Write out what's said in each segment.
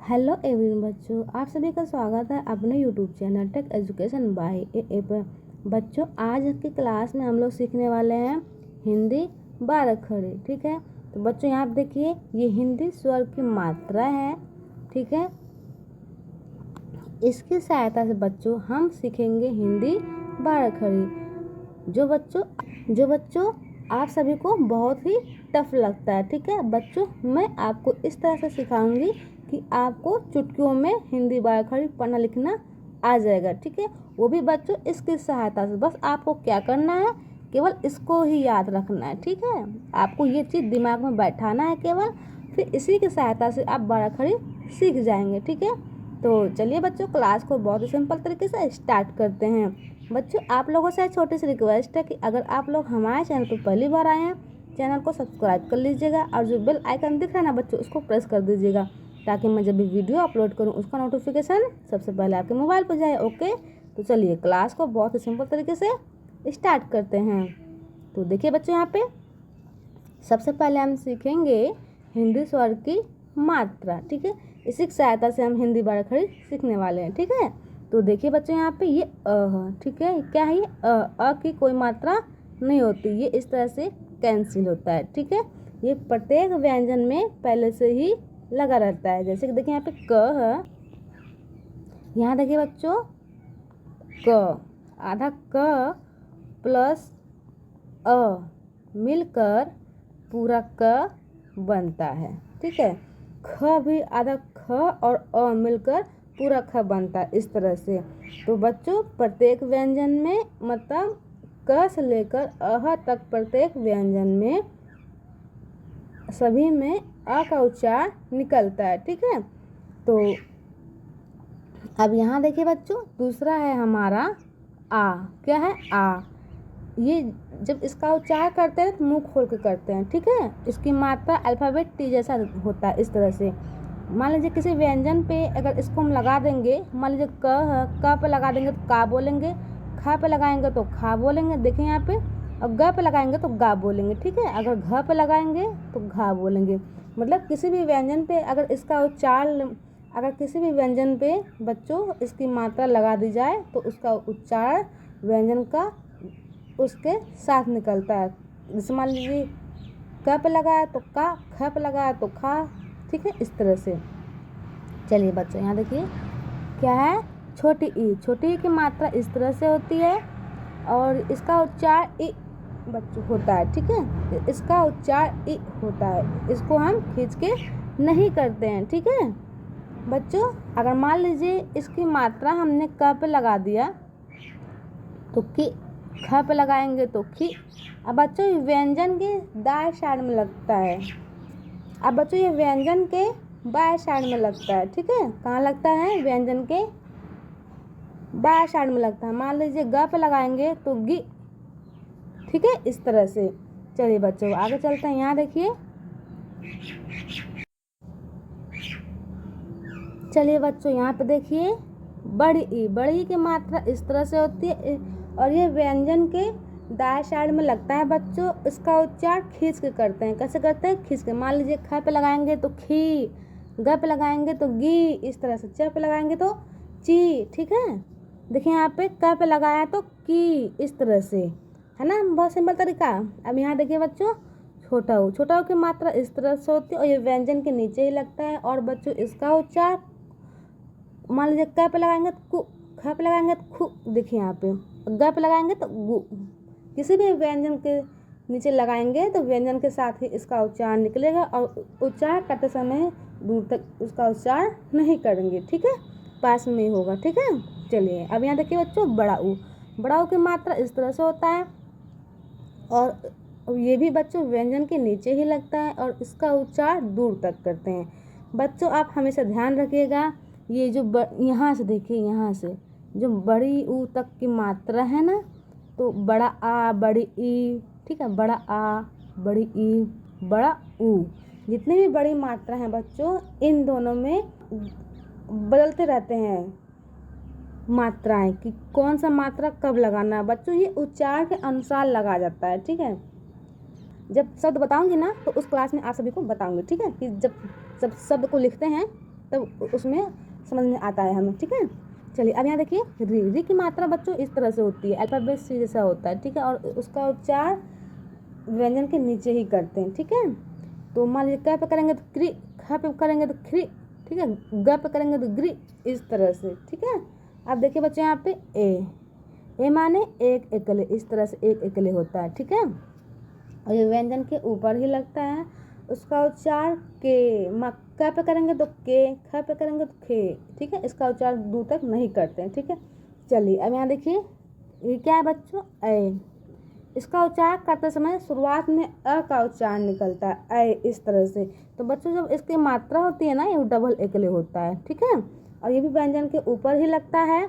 Hello everyone बच्चों, आप सभी का स्वागत है अपने YouTube channel tech education by A पर। बच्चों, आज की क्लास में हम लोग सीखने वाले हैं हिंदी 12 अक्षरी। ठीक है, तो बच्चों यहाँ पे देखिए, ये हिंदी स्वर की मात्रा है। ठीक है, इसकी सहायता से बच्चों हम सीखेंगे हिंदी 12 अक्षरी, जो बच्चों आप सभी को बहुत ही टफ लगता है। ठीक है बच्चों, मैं आपको इस तरह से सिखाऊंगी कि आपको चुटकियों में हिंदी 12 अक्षरी पढ़ना लिखना आ जाएगा। ठीक है, वो भी बच्चों इसकी सहायता से। बस आपको क्या करना है, केवल इसको ही याद रखना है। ठीक है, आपको ये चीज़ दिमाग में बैठाना है केवल, फिर इसी की सहायता से आप 12 अक्षरी सीख जाएंगे। ठीक है, तो चलिए बच्चों, क्लास को बहुत ही सिंपल तरीके से स्टार्ट करते हैं। बच्चों, आप लोगों से छोटी सी रिक्वेस्ट है कि अगर आप लोग हमारे चैनल पर पहली बार आए हैं, चैनल को सब्सक्राइब कर लीजिएगा और जो बेल आइकन दिख रहा है ना बच्चों, उसको प्रेस कर दीजिएगा, ताकि मैं जब भी वीडियो अपलोड करूं उसका नोटिफिकेशन सबसे पहले आपके मोबाइल पर जाए। ओके, तो चलिए क्लास को बहुत ही सिंपल तरीके से स्टार्ट करते हैं। तो देखिए बच्चों, यहाँ पे सबसे पहले हम सीखेंगे हिंदी स्वर की मात्रा। ठीक है, इसी की सहायता से हम हिंदी 12 अक्षरी सीखने वाले हैं। ठीक है, तो देखिए बच्चों, यहाँ पे ये है। ठीक है, क्या है ये अ की कोई मात्रा नहीं होती, ये इस तरह से कैंसिल होता है। ठीक है, ये प्रत्येक व्यंजन में पहले से ही लगा रहता है। जैसे कि देखिए यहाँ पे क है, यहाँ देखिए बच्चों क, आधा क प्लस अ मिलकर पूरा क बनता है। ठीक है, ख भी आधा ख और अ मिलकर पूरा ख बनता है इस तरह से। तो बच्चों, प्रत्येक व्यंजन में मतलब क से लेकर अह तक प्रत्येक व्यंजन में सभी में अ का उच्चार निकलता है। ठीक है, तो अब यहाँ देखिए बच्चों, दूसरा है हमारा आ। क्या है? आ। ये जब इसका उच्चार करते हैं तो मुंह खोल के करते हैं। ठीक है, इसकी मात्रा अल्फाबेट टी जैसा होता है इस तरह से। मान लीजिए किसी व्यंजन पे अगर इसको हम लगा देंगे, मान लीजिए क है, क पे लगा देंगे तो का बोलेंगे, ख पे लगाएंगे तो खा बोलेंगे। देखिए यहाँ पे, और ग पे लगाएंगे तो गा बोलेंगे। ठीक है, अगर घ पे लगाएंगे तो घा बोलेंगे। मतलब किसी भी व्यंजन पे अगर इसका उच्चार, अगर किसी भी व्यंजन पे बच्चों इसकी मात्रा लगा दी जाए तो उसका उच्चार व्यंजन का उसके साथ निकलता है। जैसे मान लीजिए क पे लगाया तो का, ख पे लगाया तो खा। ठीक है, इस तरह से। चलिए बच्चों, यहाँ देखिए क्या है, छोटी ई। छोटी ई की मात्रा इस तरह से होती है और इसका उच्चार ई बच्चों होता है। ठीक है, इसका उच्चार ई होता है, इसको हम खींच के नहीं करते हैं। ठीक है बच्चों, अगर मान लीजिए इसकी मात्रा हमने क पे लगा दिया तो कि, ख पे लगाएंगे तो खी। अब बच्चों ये व्यंजन के दाएं साइड में लगता है। अब बच्चों ये व्यंजन के बाएं साइड में लगता है। ठीक है, कहाँ लगता है? व्यंजन के बाएं साइड में लगता है। मान लीजिए ग पे लगाएंगे तो गी। ठीक है, इस तरह से। चलिए बच्चों आगे चलते हैं। यहाँ देखिए, चलिए बच्चों यहाँ पे देखिए, बड़ी ई। बड़ी ई की मात्रा इस तरह से होती है और ये व्यंजन के दाएं साइड में लगता है बच्चों। इसका उच्चार खींच के करते हैं। कैसे करते हैं? खींच के। मान लीजिए ख पे लगाएंगे तो खी, ग पे लगाएंगे तो गी, इस तरह से। च पे लगाएंगे तो ची। ठीक है, देखिए यहाँ पे क पे लगाया तो की, इस तरह से, है ना। बहुत सिंपल तरीका। अब यहाँ देखिए बच्चों, छोटा ऊ। छोटा ऊ की मात्रा इस तरह से होती है और ये व्यंजन के नीचे ही लगता है। और बच्चों इसका उच्चार, मान लीजिए क पे लगाएंगे तो कु, ख पे लगाएंगे तो खु। देखिए यहाँ पे ग पे लगाएंगे तो गु। किसी भी व्यंजन के नीचे लगाएंगे तो व्यंजन के साथ ही इसका उच्चार निकलेगा और उच्चार करते समय दूर तक उसका उच्चार नहीं करेंगे। ठीक है, पास में ही होगा। ठीक है, चलिए अब यहाँ देखिए बच्चों, बड़ा ऊ। बड़ा ऊ की मात्रा इस तरह से होता है और ये भी बच्चों व्यंजन के नीचे ही लगता है और इसका उच्चार दूर तक करते हैं। बच्चों आप हमेशा ध्यान रखिएगा, ये जो यहाँ से देखिए, यहाँ से जो बड़ी ऊ तक की मात्रा है ना, तो बड़ा आ, बड़ी ई। ठीक है, बड़ा आ, बड़ी ई, बड़ा ऊ, जितनी भी बड़ी मात्रा है बच्चों, इन दोनों में बदलते रहते हैं मात्राएं कि कौन सा मात्रा कब लगाना है। बच्चों ये उच्चार के अनुसार लगा जाता है। ठीक है, जब शब्द बताऊंगी ना तो उस क्लास में आप सभी को बताऊंगी। ठीक है, कि जब शब्द को लिखते हैं तब उसमें समझ में आता है हमें, ठीक है। चलिए अब यहाँ देखिए री की मात्रा बच्चों इस तरह से होती है, अल्फाबेट सी जैसा होता है, ठीक है, और उसका उच्चार व्यंजन के नीचे ही करते हैं, ठीक है। तो मान लीजिए क पे करेंगे तो क्री, ख पे करेंगे तो ख्री, ठीक है, ग पे करेंगे तो ग्री, इस तरह से, ठीक है। अब देखिए बच्चे यहाँ पे ए माने एक एकले, इस तरह से एक एकले होता है, ठीक है। और ये व्यंजन के ऊपर ही लगता है, उसका उच्चार के, क पे करेंगे तो के, ख पे करेंगे तो खे, ठीक है, इसका उच्चार दूर तक नहीं करते हैं, ठीक है। चलिए अब यहाँ देखिए ये क्या है बच्चों, ए, इसका उच्चार करते समय शुरुआत में अ का उच्चारण निकलता है, ए, इस तरह से। तो बच्चों जब इसकी मात्रा होती है ना, ये डबल एकले होता है, ठीक है, और ये भी व्यंजन के ऊपर ही लगता है।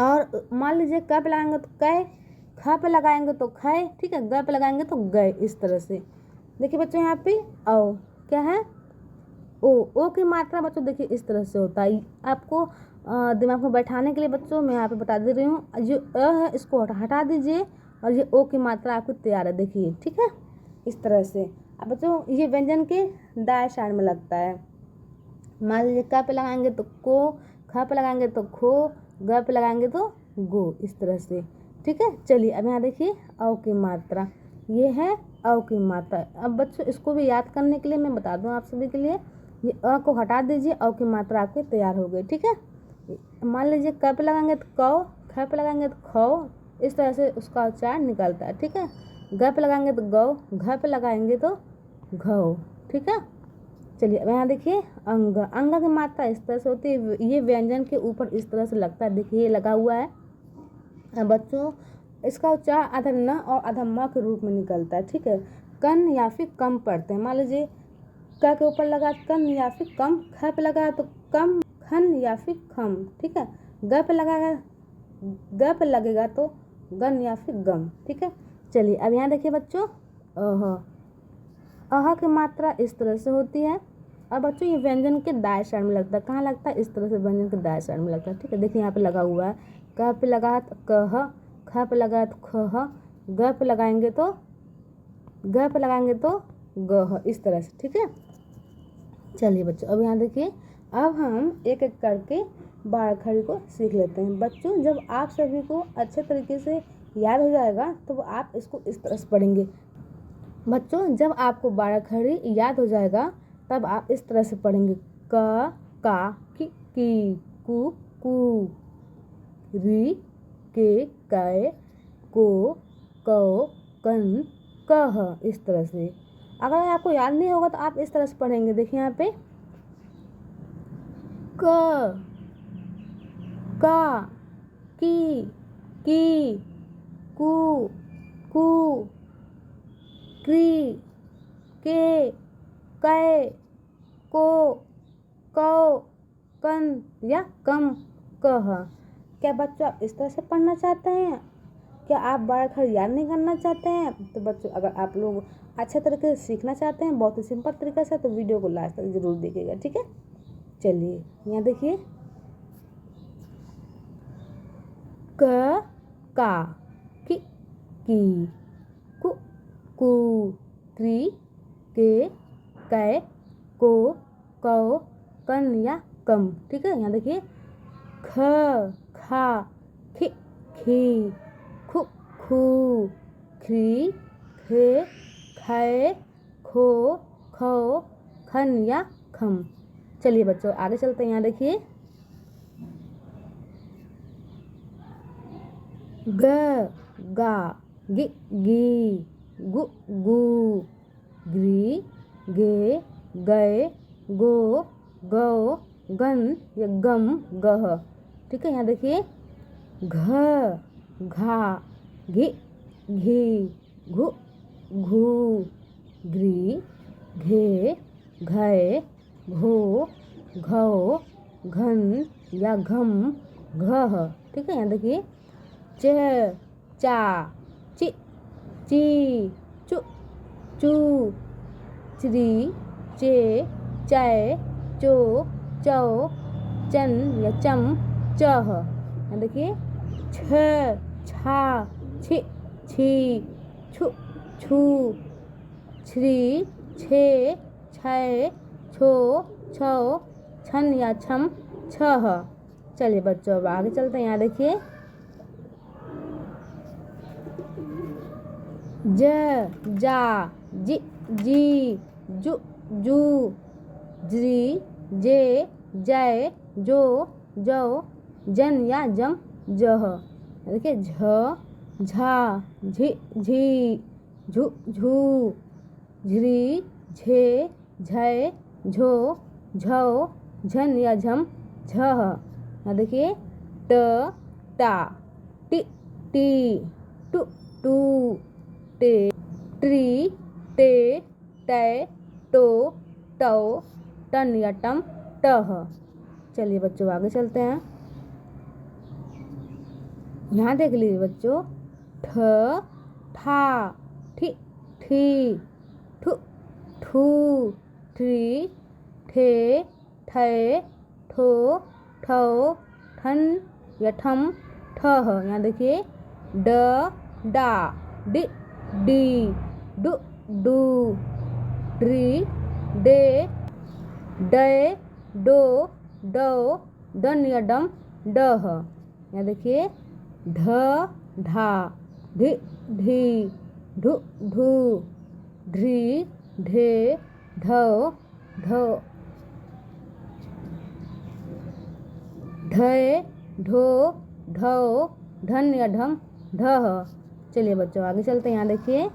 और मान लीजिए क पे लगाएंगे तो कै, ख पे लगाएंगे तो खै, ठीक है, ग पे लगाएंगे तो गए, इस तरह से। देखिए बच्चों यहाँ पे ओ क्या है, ओ की मात्रा बच्चों देखिए इस तरह से होता है। आपको दिमाग में बैठाने के लिए बच्चों मैं यहाँ पे बता दे रही हूँ, जो अ है इसको हटा दीजिए और ये ओ की मात्रा आपको तैयार है, देखिए, ठीक है, इस तरह से। अब बच्चों ये व्यंजन के दाएं साइड में लगता है। मान लीजिए क पे लगाएंगे तो को, ख पे लगाएंगे तो खो, ग पे लगाएंगे तो गो, इस तरह से, ठीक है। चलिए अब यहाँ देखिए औ की मात्रा, ये है औ की मात्रा। अब बच्चों इसको भी याद करने के लिए मैं बता दूं आप सभी के लिए, ये अ को हटा दीजिए, औ की मात्रा आपकी तैयार हो गई, ठीक है। मान लीजिए क पे लगाएंगे तो कौ, ख पे लगाएंगे तो खौ, इस तरह से उसका उच्चारण निकलता है, ठीक है। ग पे लगाएंगे तो गौ, घ पे लगाएंगे तो घौ, ठीक है। चलिए अब यहाँ देखिए अंग, अंग की मात्रा इस तरह से होती है, ये व्यंजन के ऊपर इस तरह से लगता है, देखिए ये लगा हुआ है बच्चों। इसका उच्चारण आधा न और आधा म के रूप में निकलता है, ठीक है। कन या फिर कम पढ़ते हैं, मान लीजिए क के ऊपर लगा कन या फिर कम, ख पे लगा तो कम, खन या फिर खम, ठीक है। ग पे लगेगा तो गन या फिर गम, ठीक है। चलिए अब यहाँ देखिए बच्चों अह की मात्रा इस तरह से होती है। अब बच्चों ये व्यंजन के दाएं साइड में लगता है, कहाँ लगता है, इस तरह से व्यंजन के दाएं साइड में लगता है, ठीक है। देखिए यहाँ पे लगा हुआ है, क पे लगा तो कह, ख पे लगा तो खह, ग पे लगाएंगे तो गह, इस तरह से, ठीक है। चलिए बच्चों अब यहाँ देखिए, अब हम एक एक करके बारहखड़ी को सीख लेते हैं। बच्चों जब आप सभी को अच्छे तरीके से याद हो जाएगा तो आप इसको इस तरह से पढ़ेंगे। बच्चों जब आपको बारहखड़ी याद हो जाएगा तब आप इस तरह से पढ़ेंगे, क, का, की, कु, री, के, कै, को, कौ, कन, कह, इस तरह से। अगर आपको याद नहीं होगा तो आप इस तरह से पढ़ेंगे, देखिए यहाँ पे क, का, की, कु, क्री, के, कै, को, कौ, कन या कम, कह। क्या बच्चों आप इस तरह से पढ़ना चाहते हैं? क्या आप बारहखड़ी याद नहीं करना चाहते हैं? तो बच्चों अगर आप लोग अच्छे तरीके से सीखना चाहते हैं बहुत ही सिंपल तरीके से, तो वीडियो को लास्ट तक जरूर देखिएगा, ठीक है। चलिए यहाँ देखिए क, का, की, कु, क्री, के, कै, को, कौ, कन या कम, ठीक है। यहाँ देखिए ख, खा, खी, खु, ख्री, खे, खे, खो, खौ, खन या खम। चलिए बच्चों आगे चलते हैं। यहाँ देखिए ग, गा, गी, गु, ग्री, गे, गए, गो, गौ, गन या गम, गह, ठीक है। यहाँ देखिए घ, घा, घी, घु, घू, घ्री, घे, घय, घो, घौ, घन या घम, घह, ठीक है। यहाँ देखिए च, चा, ची, चू, चू, च्री, चे, चै, चो, चौ, चन या चम, चह। यहाँ देखिए छ, छा, छी, छी, छु, छू, छ्री, छे, छै, छो, छौ, छन या छम छह। चलिए बच्चों अब आगे चलते हैं। यहाँ देखिए ज जा जी जी जु जू जी जे जय जो जौ जन या जम जह। देखिए झ झा झी झी झु झू झ्री झे झय झो झौ झन या झम झह। यहाँ देखिए ट टा टी टी टू टू टे ट्री टे टै टो टौ टन या टम टह। चलिए बच्चों आगे चलते हैं। यहाँ देख लीजिए बच्चों ठ ठा ठी ठी ठु ठू ट्री ठे ठै ठो ठौ ठन या ठम ठह। यहाँ देखिए ड डा डि डी डु डू ड्री डे डै डो डौ डन या डम डह। यहाँ देखिए ढ ढा ढि ढी ढु ढू ढ्री ढे ढौ ढौ ढय ढो ढौ ढन या ढम ढह। चलिए बच्चों आगे चलते हैं। यहाँ देखिए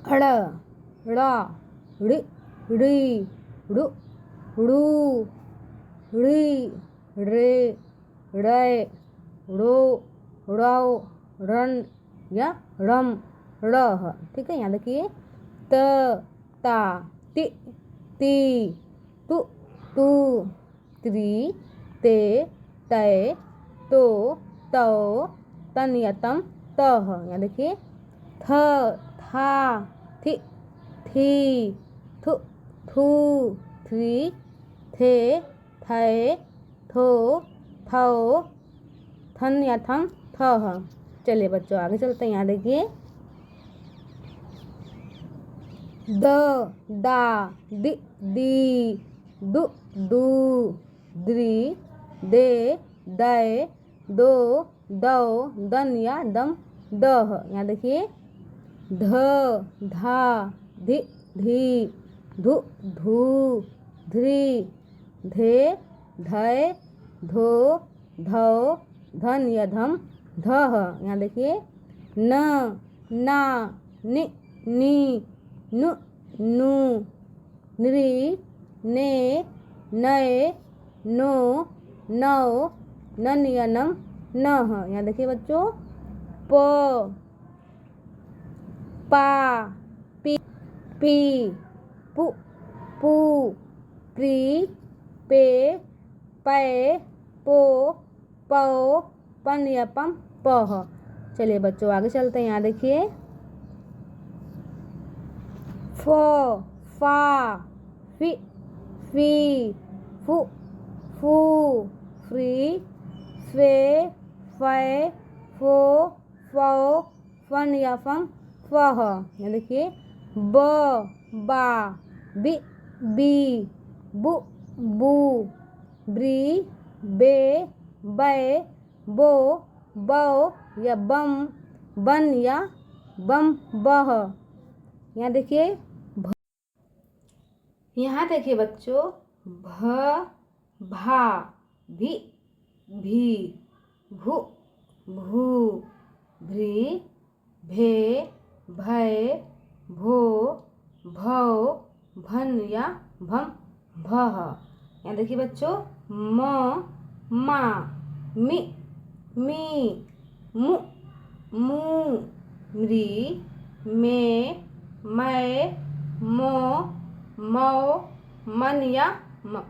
अड़ ड़ा ऋ ऋ ऋ ऋ ऋ रे रै रो रौ रन या रम रह। ठीक है। यहाँ देखिए त ता ति ती तु तू त्री ते तै तो तौ तन या तम तह। यहाँ देखिए थ था थि थी थु थू थ्री थे थै थो थौ थन या थम थह। चलिए बच्चों आगे चलते हैं। यहाँ देखिए द दा दि दी दु दू द्री दे दै दो दौ दन या दम दह। यहाँ देखिए ध धा धि धी धु धू ध्री धे धै धो धौ धन या धम धह। यहाँ देखिए न ना नि नी नु नू नृ ने नए नो नौ नन या नम नह। यहाँ देखिए बच्चों प पा पी पी पु पू प्री पे पै पो पौ पन या पम पह। चलिए बच्चों आगे चलते हैं। यहाँ देखिए फ फा फी फी फु फू फ्री फे फै फो फौ फन या फम फह। यहाँ देखिए ब बा बी बी बु बू ब्री बे बै बो बौ या बम बन या बम बह। यहाँ देखिए बच्चों भ भा भी भी भू भू भ्री भे भै भो भौ भन या भम भह। यहाँ देखिए बच्चों म मा मी मी मु मू म्री मे मै मो मौ मन या मह।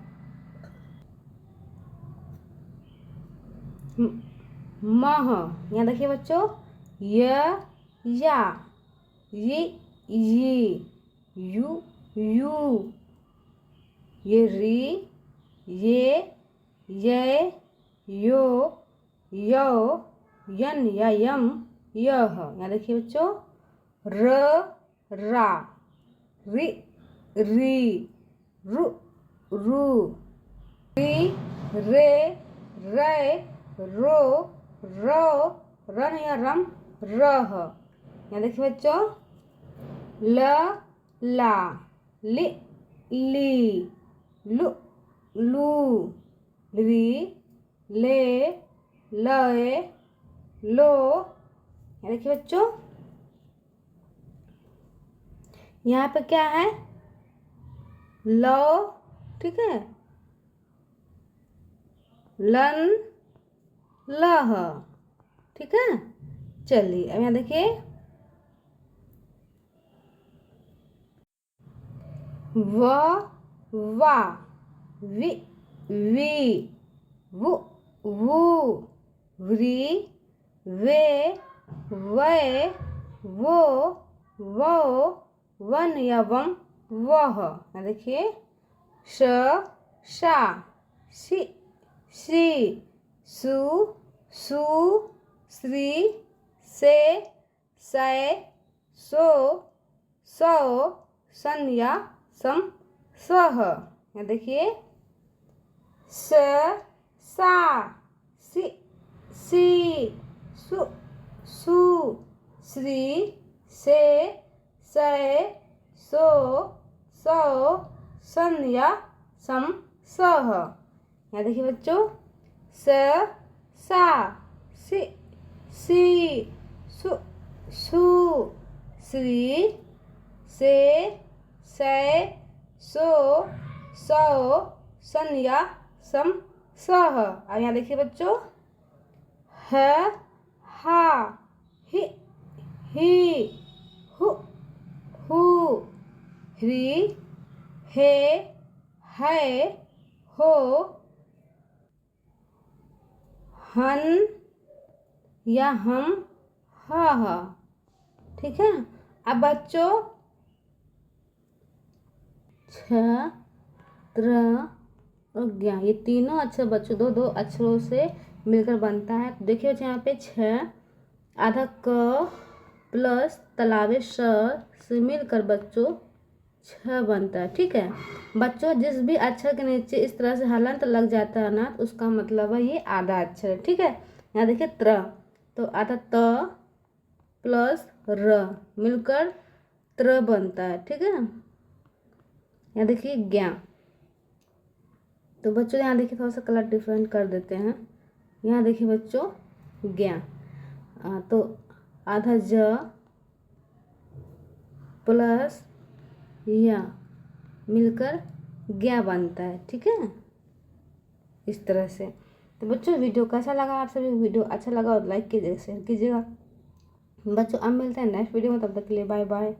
यहाँ देखिए बच्चों य या ये यू यू ये री ये यो यो यन या यम यह। यहाँ देखिए बच्चों र रा रि री रु रू, री रे रे रो रो, रन या रम रह। यहाँ देखिए बच्चों, ल ला, लि ली, लु लू, री ले लए लो। यहाँ देखिए बच्चों, यहाँ पे क्या है, लो, ठीक है, लन लह, ठीक है। चलिए अब यहाँ देखिए, व वा, वि वी, वु वू, व्री वे वे, वो वो, वन या वम वह। यहाँ देखिए, श शा, सी सी, सु सू, श्री से सै, सो सौ, सन या सम सह। यहाँ देखिए, स सा, सी सी, सु सू, श्री से सै, सो सौ, सन या सम सह। यहाँ देखिए बच्चों, स सा, सी सी, सु सू, श्री से सै, सो सौ, सन या सम सह। अब यहाँ देखिए बच्चों, ह हा, हि ही, हु हू, ह्री हे है हो, हन या हम ह। ठीक है। अब बच्चों, छ त्र और ज्ञ, ये तीनों अक्षर बच्चों दो दो अक्षरों से मिलकर बनता है। तो देखिए बच्चों, यहाँ पे छ आधा क प्लस तलावे श से मिलकर बच्चों छ बनता है। ठीक है बच्चों, जिस भी अक्षर के नीचे इस तरह से हलंत लग जाता है ना, तो उसका मतलब है ये आधा अक्षर है। ठीक है, यहाँ देखिए त्र, तो आधा त प्लस र मिलकर त्र बनता है। ठीक है, यहाँ देखिए ज्ञ, तो बच्चों यहाँ देखिए थोड़ा सा कलर डिफरेंट कर देते हैं। यहाँ देखिए बच्चों ज्ञ, तो आधा ज प्लस या मिलकर ज्ञ बनता है। ठीक है, इस तरह से। तो बच्चों वीडियो कैसा लगा आप सभी, वीडियो अच्छा लगा और लाइक कीजिएगा, शेयर कीजिएगा। बच्चों अब मिलते हैं नेक्स्ट वीडियो में, तब तक के लिए बाय बाय।